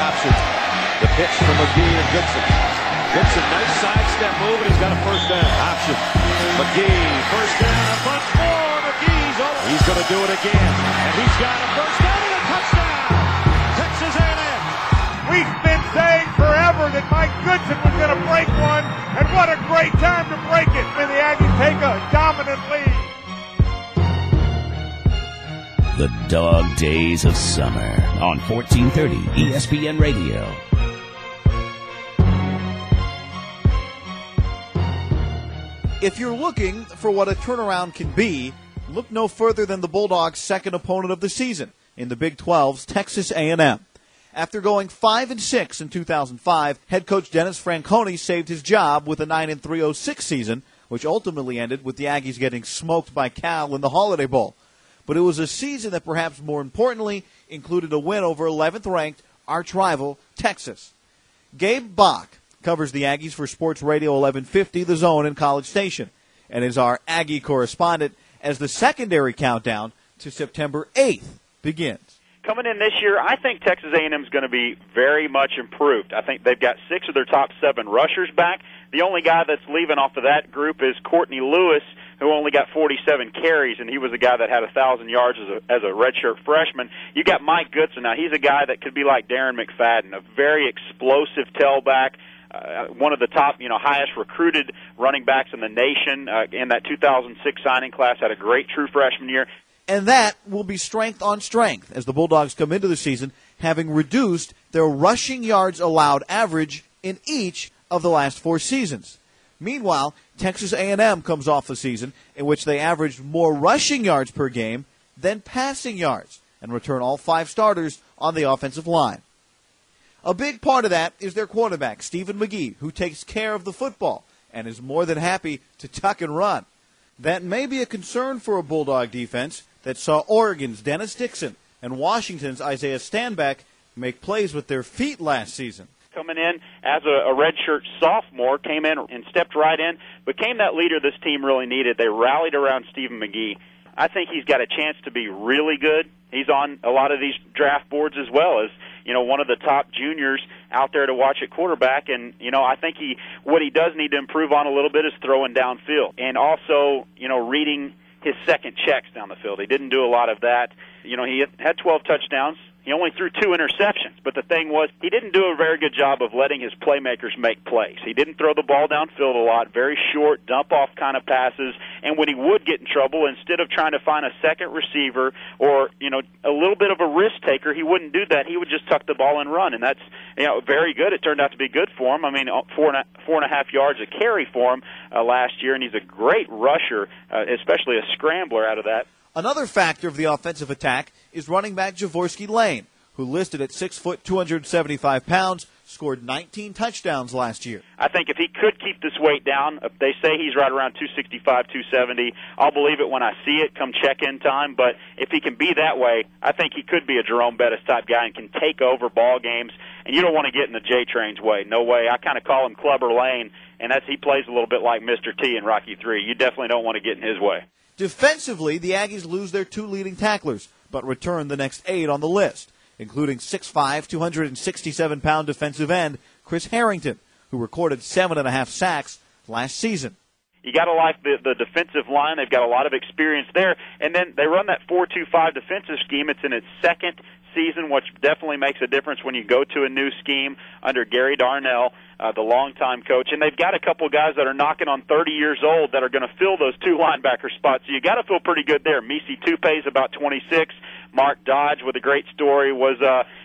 option. The pitch from McGee to Goodson. Goodson, nice sidestep move, and he's got a first down. Option. McGee, first down, a bunch more. McGee's over. He's going to do it again, and he's got a first down and a touchdown. Texas A&M. We've been saying forever that Mike Goodson was going to break one, and what a great time to break it. And the Aggies take a dominant lead. The dog days of summer on 1430 ESPN Radio. If you're looking for what a turnaround can be, look no further than the Bulldogs' second opponent of the season in the Big 12's Texas A&M. After going 5-6 in 2005, head coach Dennis Franconi saved his job with a 9-3-06 season, which ultimately ended with the Aggies getting smoked by Cal in the Holiday Bowl. But it was a season that perhaps more importantly included a win over 11th-ranked arch-rival Texas. Gabe Bach covers the Aggies for Sports Radio 1150, The Zone in College Station, and is our Aggie correspondent as the secondary countdown to September 8th begins. Coming in this year, I think Texas A&M is going to be very much improved. I think they've got 6 of their top 7 rushers back. The only guy that's leaving off of that group is Courtney Lewis, who only got 47 carries, and he was a guy that had 1,000 yards as a redshirt freshman. You got Mike Goodson. Now, he's a guy that could be like Darren McFadden, a very explosive tailback, one of the top, highest recruited running backs in the nation in that 2006 signing class, had a great true freshman year. And that will be strength on strength as the Bulldogs come into the season, having reduced their rushing yards allowed average in each of the last 4 seasons. Meanwhile, Texas A&M comes off the season in which they averaged more rushing yards per game than passing yards and return all 5 starters on the offensive line. A big part of that is their quarterback, Stephen McGee, who takes care of the football and is more than happy to tuck and run. That may be a concern for a Bulldog defense that saw Oregon's Dennis Dixon and Washington's Isaiah Stanback make plays with their feet last season. Coming in as a redshirt sophomore, came in and stepped right in, became that leader this team really needed. They rallied around Stephen McGee. I think he's got a chance to be really good. He's on a lot of these draft boards as well as, one of the top juniors out there to watch at quarterback. And, I think what he does need to improve on a little bit is throwing downfield. And also, reading his second checks down the field. He didn't do a lot of that. He had 12 touchdowns. He only threw 2 interceptions, but the thing was he didn't do a very good job of letting his playmakers make plays. He didn't throw the ball downfield a lot, very short, dump-off kind of passes, and when he would get in trouble, instead of trying to find a second receiver or, a little bit of a risk taker, he wouldn't do that. He would just tuck the ball and run, and that's, very good. It turned out to be good for him. I mean, 4.5 yards a carry for him last year, and he's a great rusher, especially a scrambler out of that. Another factor of the offensive attack is running back Javorsky Lane, who listed at 6 foot, 275 pounds, scored 19 touchdowns last year. I think if he could keep this weight down, they say he's right around 265, 270. I'll believe it when I see it come check-in time, but if he can be that way, I think he could be a Jerome Bettis type guy and can take over ball games, and you don't want to get in the J-Train's way. No way. I kind of call him Clubber Lane, and he plays a little bit like Mr. T in Rocky III. You definitely don't want to get in his way. Defensively, the Aggies lose their 2 leading tacklers, but return the next 8 on the list, including 6'5", 267-pound defensive end Chris Harrington, who recorded 7.5 sacks last season. You got to like the defensive line. They've got a lot of experience there. And then they run that 4-2-5 defensive scheme. It's in its second season, which definitely makes a difference when you go to a new scheme under Gary Darnell, the longtime coach. And they've got a couple of guys that are knocking on 30 years old that are going to fill those 2 linebacker spots. So you got to feel pretty good there. Misi Tupe's about 26. Mark Dodge, with a great story, was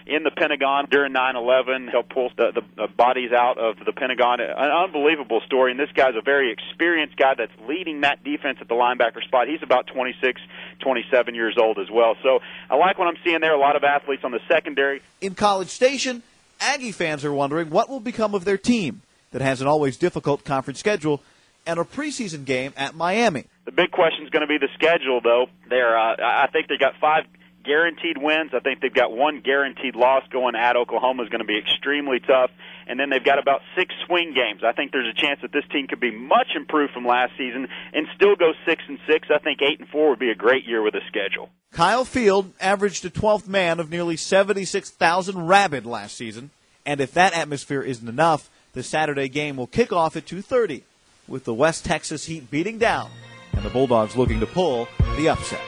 in the Pentagon during 9/11. He'll pull the bodies out of the Pentagon. An unbelievable story, and this guy's a very experienced guy that's leading that defense at the linebacker spot. He's about 26, 27 years old as well. So I like what I'm seeing there, a lot of athletes on the secondary. In College Station, Aggie fans are wondering what will become of their team that has an always difficult conference schedule and a preseason game at Miami. The big question is going to be the schedule, though. I think they got 5 guaranteed wins. I think they've got one guaranteed loss. Going at Oklahoma is going to be extremely tough. And then they've got about 6 swing games. I think there's a chance that this team could be much improved from last season and still go 6-6. I think 8-4 would be a great year with a schedule. Kyle Field averaged a 12th man of nearly 76,000 rabid last season. And if that atmosphere isn't enough, the Saturday game will kick off at 2:30 with the West Texas Heat beating down and the Bulldogs looking to pull the upset.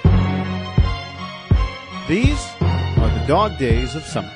These are the dog days of summer.